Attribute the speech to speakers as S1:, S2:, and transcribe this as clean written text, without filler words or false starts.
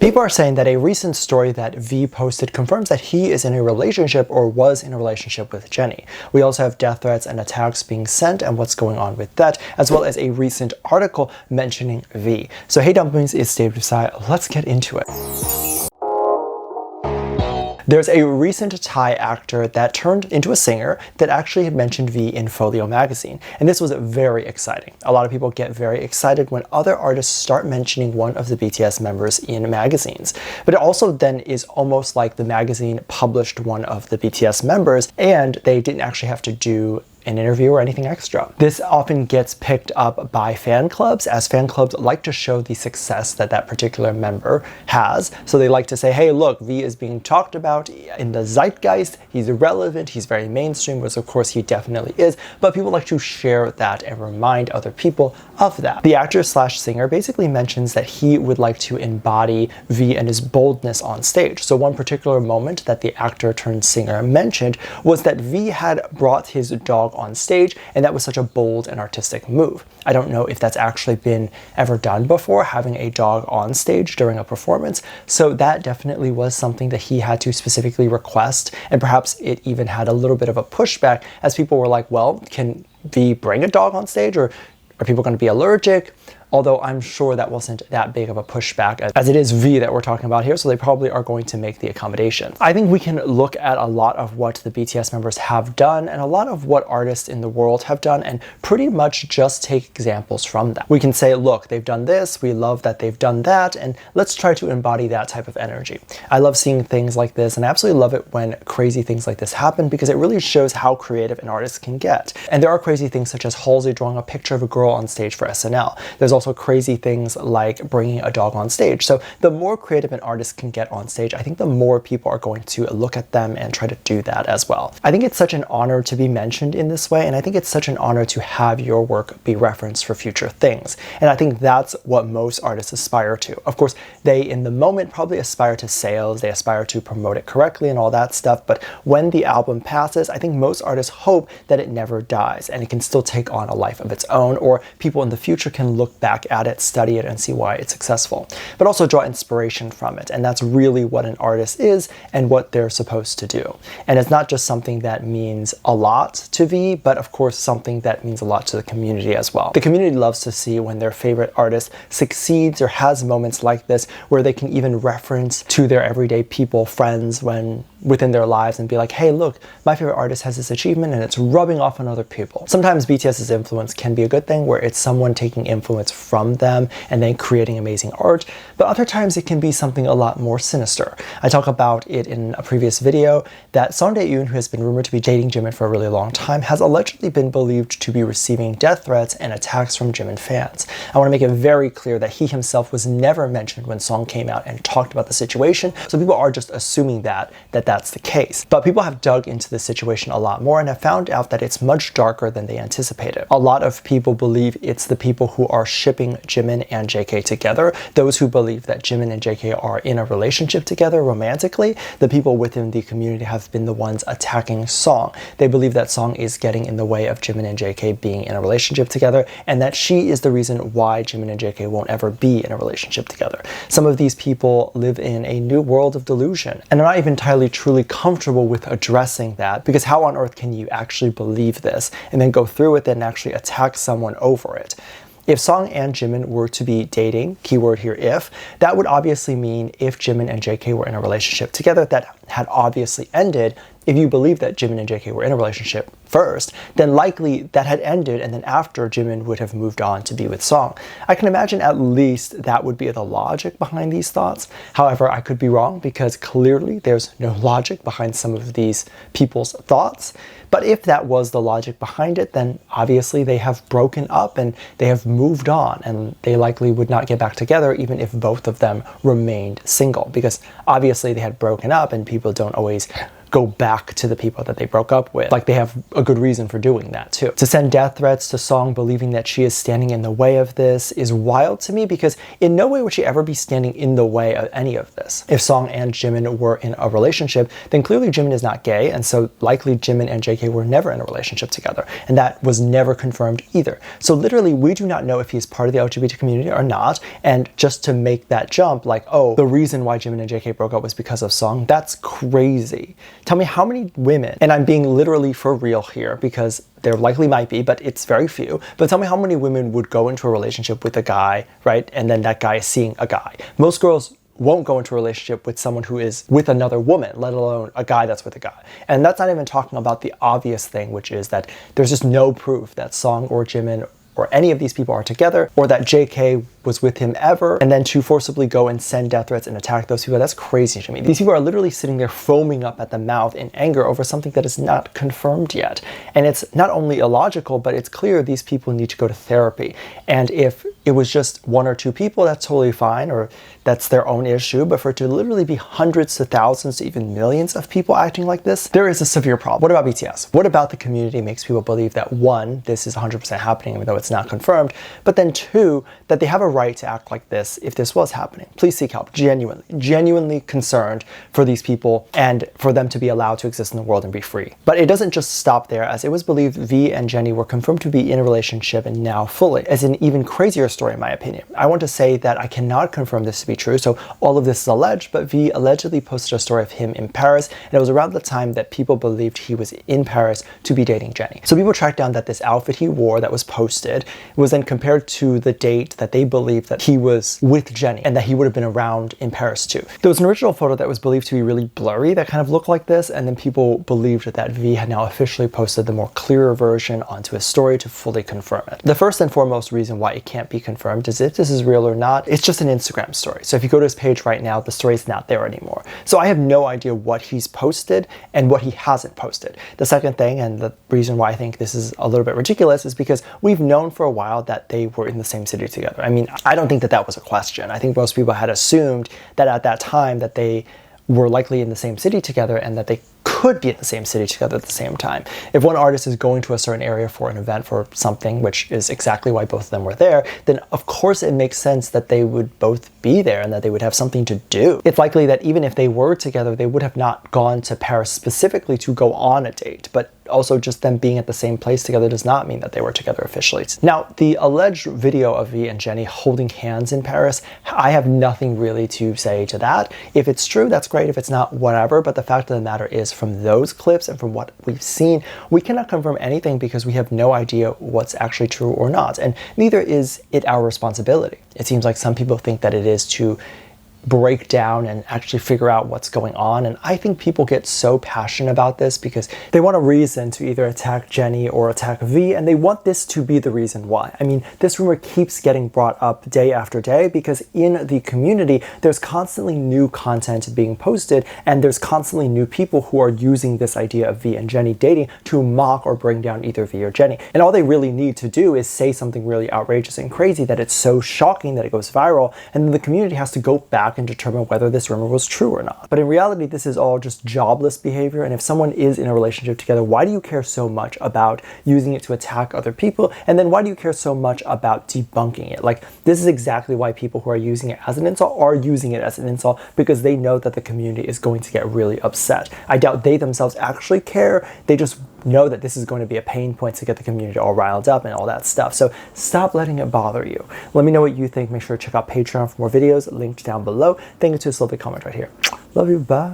S1: People are saying that a recent story that V posted confirms that he is in a relationship or was in a relationship with Jennie. We also have death threats and attacks being sent and what's going on with that, as well as a recent article mentioning V. So Hey Dumplings is stayed beside. Let's get into it. There's a recent Thai actor that turned into a singer that actually had mentioned V in Folio magazine, and this was very exciting. A lot of people get very excited when other artists start mentioning one of the BTS members in magazines, but it also then is almost like the magazine published one of the BTS members and they didn't actually have to do an interview or anything extra. This often gets picked up by fan clubs, as fan clubs like to show the success that that particular member has. So they like to say, hey, look, V is being talked about in the zeitgeist, he's relevant, he's very mainstream, which of course he definitely is, but people like to share that and remind other people of that. The actor slash singer basically mentions that he would like to embody V and his boldness on stage. So one particular moment that the actor turned singer mentioned was that V had brought his dog on stage, and that was such a bold and artistic move. I don't know if that's actually been ever done before, having a dog on stage during a performance, so that definitely was something that he had to specifically request, and perhaps it even had a little bit of a pushback as people were like, well, can V bring a dog on stage, or are people going to be allergic? Although I'm sure that wasn't that big of a pushback, as it is V that we're talking about here, so they probably are going to make the accommodation. I think we can look at a lot of what the BTS members have done and a lot of what artists in the world have done and pretty much just take examples from that. We can say, look, they've done this, we love that they've done that, and let's try to embody that type of energy. I love seeing things like this, and I absolutely love it when crazy things like this happen because it really shows how creative an artist can get. And there are crazy things such as Halsey drawing a picture of a girl on stage for SNL. There's also crazy things like bringing a dog on stage. So the more creative an artist can get on stage, I think the more people are going to look at them and try to do that as well. I think it's such an honor to be mentioned in this way, and I think it's such an honor to have your work be referenced for future things. And I think that's what most artists aspire to. Of course, they in the moment probably aspire to sales, they aspire to promote it correctly and all that stuff, but when the album passes, I think most artists hope that it never dies and it can still take on a life of its own, or people in the future can look back at it, study it, and see why it's successful, but also draw inspiration from it. And that's really what an artist is and what they're supposed to do. And it's not just something that means a lot to V, but of course something that means a lot to the community as well. The community loves to see when their favorite artist succeeds or has moments like this where they can even reference to their everyday people, friends, when within their lives and be like, hey, look, my favorite artist has this achievement and it's rubbing off on other people. Sometimes BTS's influence can be a good thing where it's someone taking influence from them and then creating amazing art, but other times it can be something a lot more sinister. I talk about it in a previous video that Song Dae-yoon, who has been rumored to be dating Jimin for a really long time, has allegedly been believed to be receiving death threats and attacks from Jimin fans. I want to make it very clear that he himself was never mentioned when Song came out and talked about the situation, so people are just assuming that that's the case. But people have dug into the situation a lot more and have found out that it's much darker than they anticipated. A lot of people believe it's the people who are shipping Jimin and JK together, those who believe that Jimin and JK are in a relationship together romantically. The people within the community have been the ones attacking Song. They believe that Song is getting in the way of Jimin and JK being in a relationship together, and that she is the reason why Jimin and JK won't ever be in a relationship together. Some of these people live in a new world of delusion, and are not even entirely truly comfortable with addressing that, because how on earth can you actually believe this and then go through with it and actually attack someone over it? If Song and Jimin were to be dating, keyword here if, that would obviously mean if Jimin and JK were in a relationship together that had obviously ended. If you believe that Jimin and JK were in a relationship first, then likely that had ended, and then after Jimin would have moved on to be with Song. I can imagine at least that would be the logic behind these thoughts. However, I could be wrong because clearly there's no logic behind some of these people's thoughts. But if that was the logic behind it, then obviously they have broken up and they have moved on, and they likely would not get back together even if both of them remained single, because obviously they had broken up and people don't always go back to the people that they broke up with. Like, they have a good reason for doing that too. To send death threats to Song believing that she is standing in the way of this is wild to me, because in no way would she ever be standing in the way of any of this. If Song and Jimin were in a relationship, then clearly Jimin is not gay, and so likely Jimin and JK were never in a relationship together, and that was never confirmed either. So literally, we do not know if he's part of the LGBT community or not, and just to make that jump, like, oh, the reason why Jimin and JK broke up was because of Song, that's crazy. Tell me how many women, and I'm being literally for real here because there likely might be, but it's very few, but tell me how many women would go into a relationship with a guy, right, and then that guy is seeing a guy. Most girls won't go into a relationship with someone who is with another woman, let alone a guy that's with a guy. And that's not even talking about the obvious thing, which is that there's just no proof that Song or Jimin or any of these people are together, or that JK was with him ever, and then to forcibly go and send death threats and attack those people, that's crazy to me. These people are literally sitting there foaming up at the mouth in anger over something that is not confirmed yet. And it's not only illogical, but it's clear these people need to go to therapy. And if it was just one or two people, that's totally fine, or that's their own issue. But for it to literally be hundreds to thousands to even millions of people acting like this, there is a severe problem. What about BTS? What about the community makes people believe that, one, this is 100% happening, even though it's not confirmed, but then two, that they have a right to act like this if this was happening? Please seek help. Genuinely concerned for these people and for them to be allowed to exist in the world and be free. But it doesn't just stop there, as it was believed V and Jennie were confirmed to be in a relationship and now fully, as an even crazier story in my opinion. I want to say that I cannot confirm this to be true, so all of this is alleged, but V allegedly posted a story of him in Paris, and it was around the time that people believed he was in Paris to be dating Jennie. So people tracked down that this outfit he wore that was posted was then compared to the date that they believed that he was with Jennie, and that he would have been around in Paris too. There was an original photo that was believed to be really blurry that kind of looked like this, and then people believed that V had now officially posted the more clearer version onto his story to fully confirm it. The first and foremost reason why it can't be confirmed is if this is real or not, it's just an Instagram story. So if you go to his page right now, the story is not there anymore. So I have no idea what he's posted and what he hasn't posted. The second thing, and the reason why I think this is a little bit ridiculous, is because we've known for a while that they were in the same city together. I mean, I don't think that that was a question. I think most people had assumed that at that time that they were likely in the same city together and that they could be in the same city together at the same time. If one artist is going to a certain area for an event, for something, which is exactly why both of them were there, then of course it makes sense that they would both be there and that they would have something to do. It's likely that even if they were together, they would have not gone to Paris specifically to go on a date, but also just them being at the same place together does not mean that they were together officially. Now, the alleged video of V and Jennie holding hands in Paris, I have nothing really to say to that. If it's true, that's great. If it's not, whatever. But the fact of the matter is, from those clips and from what we've seen, we cannot confirm anything because we have no idea what's actually true or not. And neither is it our responsibility. It seems like some people think that it is to break down and actually figure out what's going on. And I think people get so passionate about this because they want a reason to either attack Jennie or attack V, and they want this to be the reason why. I mean, this rumor keeps getting brought up day after day because in the community, there's constantly new content being posted, and there's constantly new people who are using this idea of V and Jennie dating to mock or bring down either V or Jennie. And all they really need to do is say something really outrageous and crazy that it's so shocking that it goes viral, and then the community has to go back and determine whether this rumor was true or not. But in reality, this is all just jobless behavior, and if someone is in a relationship together, why do you care so much about using it to attack other people? And then why do you care so much about debunking it? Like, this is exactly why people who are using it as an insult are using it as an insult, because they know that the community is going to get really upset. I doubt they themselves actually care. They just know that this is going to be a pain point to get the community all riled up and all that stuff. So stop letting it bother you. Let me know what you think. Make sure to check out Patreon for more videos linked down below. Thank you to this lovely comment right here. Love you. Bye.